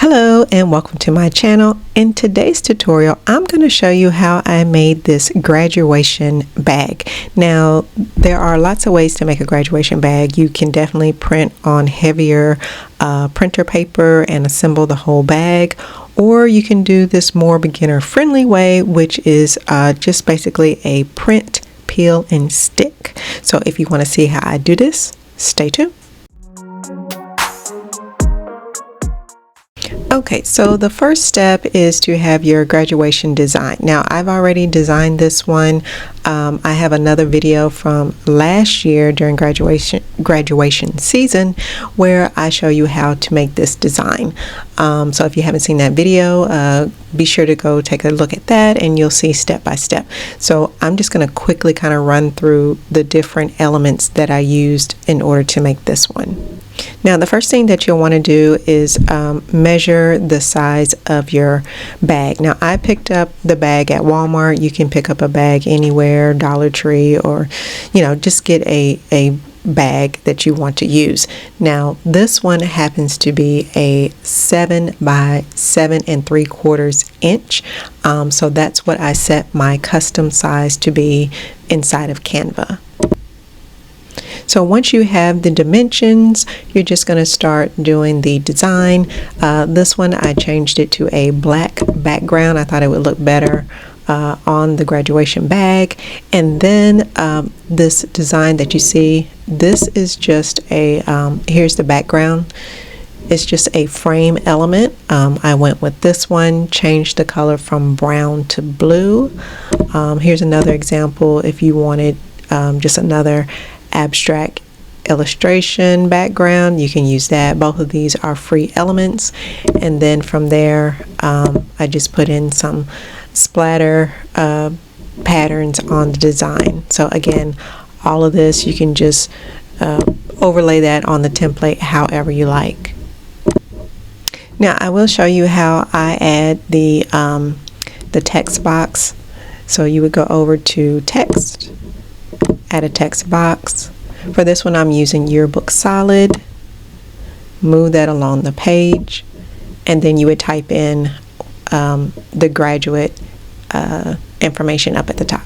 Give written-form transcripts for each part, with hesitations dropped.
Hello and welcome to my channel. In today's tutorial, I'm going to show you how I made this graduation bag. Now, there are lots of ways to make a graduation bag. You can definitely print on heavier printer paper and assemble the whole bag, or you can do this more beginner-friendly way, which is just basically a print, peel, and stick. So if you want to see how I do this, stay tuned. Okay, so the first step is to have your graduation design. Now, I've already designed this one. I have another video from last year during graduation season where I show you how to make this design. So if you haven't seen that video, be sure to go take a look at that and you'll see step by step. So I'm just going to quickly kind of run through the different elements that I used in order to make this one. Now, the first thing that you'll want to do is measure the size of your bag. Now, I picked up the bag at Walmart. You can pick up a bag anywhere, Dollar Tree, or, just get a bag that you want to use. Now, this one happens to be a 7 by 7 3/4 inch. So that's what I set my custom size to be inside of Canva. So once you have the dimensions, you're just going to start doing the design. This one, I changed it to a black background. I thought it would look better on the graduation bag. And then this design that you see, this is just a, here's the background. It's just a frame element. I went with this one, changed the color from brown to blue. Here's another example if you wanted just another abstract illustration background, you can use that. Both of these are free elements, and then from there I just put in some splatter patterns on the design. So again, all of this you can just overlay that on the template however you like. Now I will show you how I add the text box. So you would go over to text, add a text box. For this one, I'm using Yearbook Solid. Move that along the page, and then you would type in the graduate information up at the top.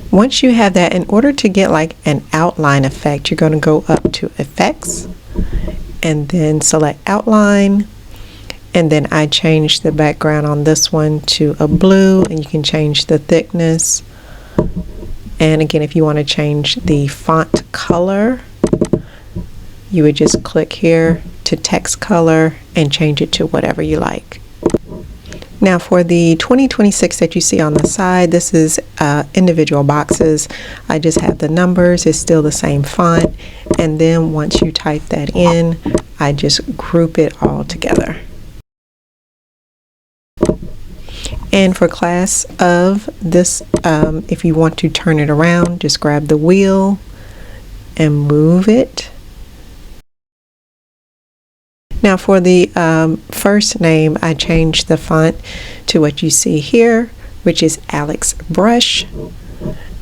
Once you have that, in order to get like an outline effect, you're going to go up to Effects and then select Outline. And then I changed the background on this one to a blue, and you can change the thickness. And again, if you want to change the font color, you would just click here to text color and change it to whatever you like. Now for the 2026 that you see on the side, this is individual boxes. I just have the numbers, it's still the same font. And then once you type that in, I just group it all together. And for class of this, if you want to turn it around, just grab the wheel and move it. Now for the first name, I changed the font to what you see here, which is Alex Brush.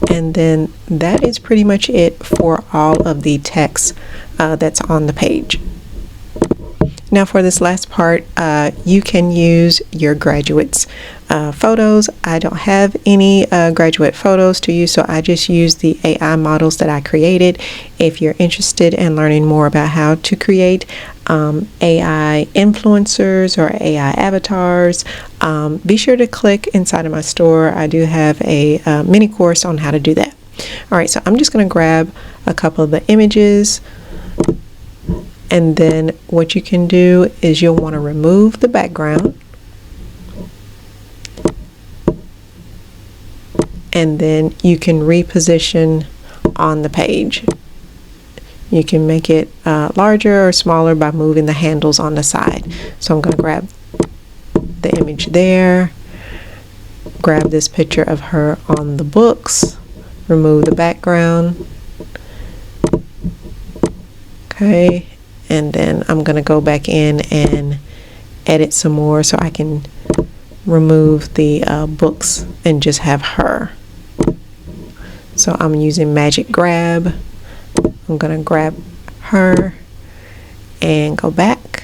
And then that is pretty much it for all of the text that's on the page. Now for this last part, you can use your graduates' photos. I don't have any graduate photos to use, so I just use the AI models that I created. If you're interested in learning more about how to create AI influencers or AI avatars, be sure to click inside of my store. I do have a mini course on how to do that. All right, so I'm just going to grab a couple of the images. And then what you can do is you'll want to remove the background. And then you can reposition on the page. You can make it larger or smaller by moving the handles on the side. So I'm going to grab the image there, grab this picture of her on the books, remove the background. Okay. And then I'm going to go back in and edit some more so I can remove the books and just have her. So I'm using Magic Grab. I'm going to grab her and go back.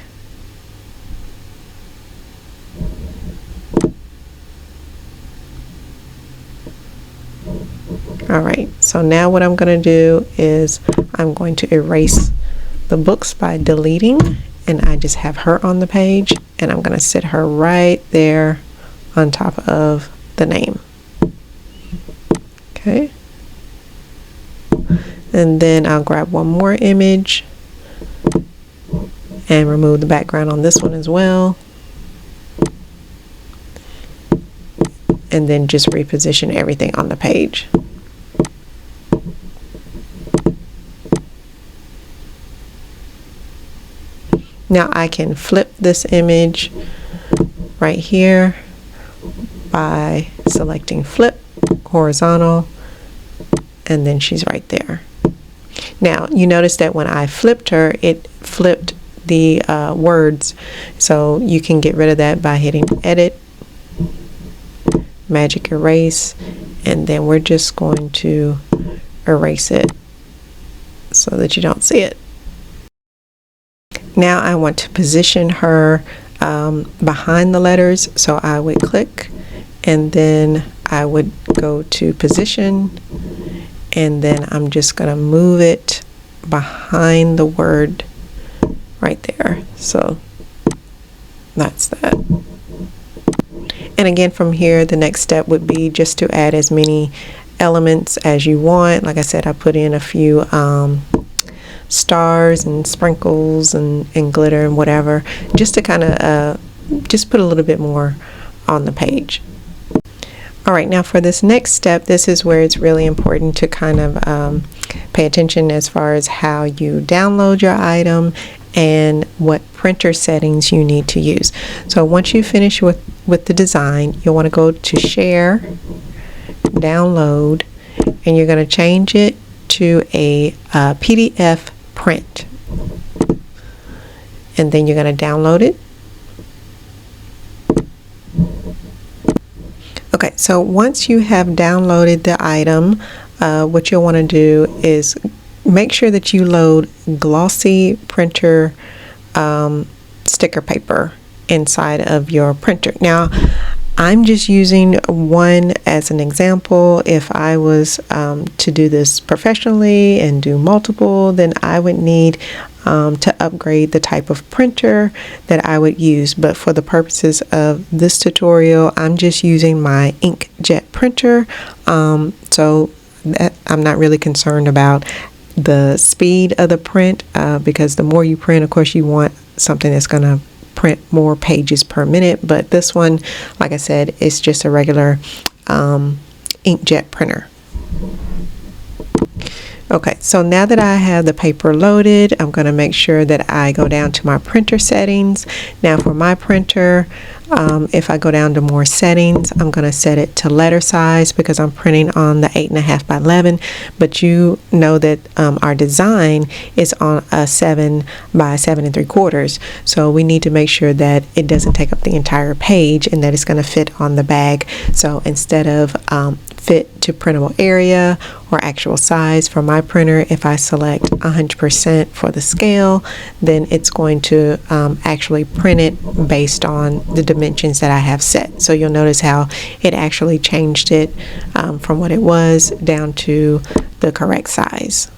All right, so now what I'm going to do is I'm going to erase the books by deleting, and I just have her on the page, and I'm going to sit her right there on top of the name. Okay, and then I'll grab one more image and remove the background on this one as well, and then just reposition everything on the page. Now I can flip this image right here by selecting flip horizontal, and then she's right there. Now you notice that when I flipped her, it flipped the words, so you can get rid of that by hitting edit, magic erase, and then we're just going to erase it so that you don't see it. Now I want to position her behind the letters, so I would click and then I would go to position, and then I'm just going to move it behind the word right there. So that's that. And again, from here, the next step would be just to add as many elements as you want. Like I said, I put in a few stars and sprinkles and glitter and whatever, just to kind of just put a little bit more on the page. All right, now for this next step, this is where it's really important to kind of pay attention as far as how you download your item and what printer settings you need to use. So once you finish with the design, you'll want to go to share, download, and you're going to change it to a PDF print, and then you're going to download it. Okay, so once you have downloaded the item, what you'll want to do is make sure that you load Glossy printer sticker paper inside of your printer. Now, I'm just using one as an example. If I was to do this professionally and do multiple, then I would need to upgrade the type of printer that I would use. But for the purposes of this tutorial, I'm just using my Inkjet printer. So I'm not really concerned about the speed of the print, because the more you print, of course, you want something that's going to print more pages per minute. But this one, like I said, it's just a regular Inkjet printer. Okay, so now that I have the paper loaded, I'm going to make sure that I go down to my printer settings. Now for my printer, if I go down to more settings, I'm going to set it to letter size because I'm printing on the 8.5 by 11. But you know that our design is on a 7 by 7 3/4. So we need to make sure that it doesn't take up the entire page and that it's going to fit on the bag. So instead of fit to printable area or actual size, for my printer, if I select 100% for the scale, then it's going to actually print it based on the dimensions that I have set. So you'll notice how it actually changed it from what it was down to the correct size.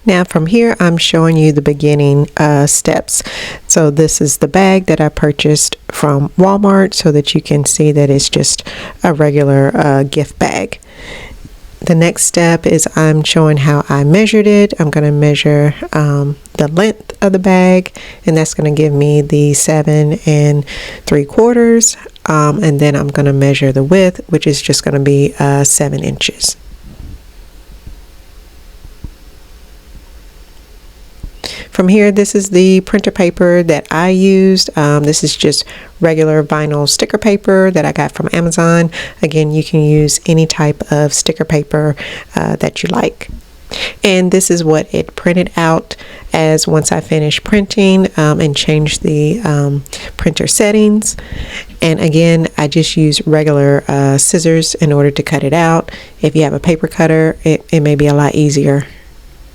Now from here, I'm showing you the beginning steps. So this is the bag that I purchased from Walmart, so that you can see that it's just a regular gift bag. The next step is I'm showing how I measured it. I'm going to measure the length of the bag, and that's going to give me the 7 3/4. And then I'm going to measure the width, which is just going to be 7 inches. From here, this is the printer paper that I used. This is just regular vinyl sticker paper that I got from Amazon. Again, you can use any type of sticker paper that you like. And this is what it printed out as once I finished printing and changed the printer settings. And again, I just use regular scissors in order to cut it out. If you have a paper cutter, it may be a lot easier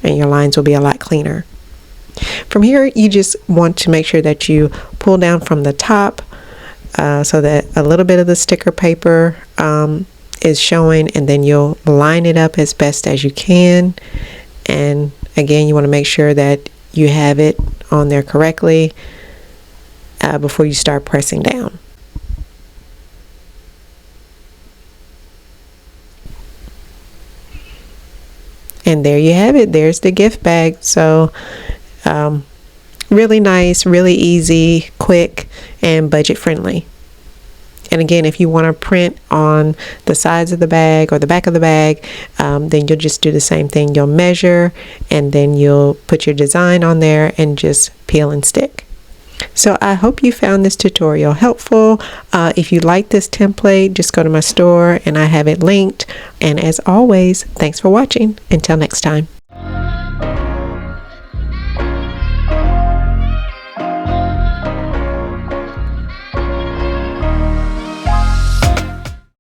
and your lines will be a lot cleaner. From here, you just want to make sure that you pull down from the top so that a little bit of the sticker paper is showing, and then you'll line it up as best as you can. And again, you want to make sure that you have it on there correctly before you start pressing down. And there you have it. There's the gift bag. So really nice, really easy, quick, and budget friendly. And again, if you want to print on the sides of the bag or the back of the bag, then you'll just do the same thing. You'll measure, and then you'll put your design on there and just peel and stick. So I hope you found this tutorial helpful. If you like this template, just go to my store and I have it linked. And as always, thanks for watching. Until next time.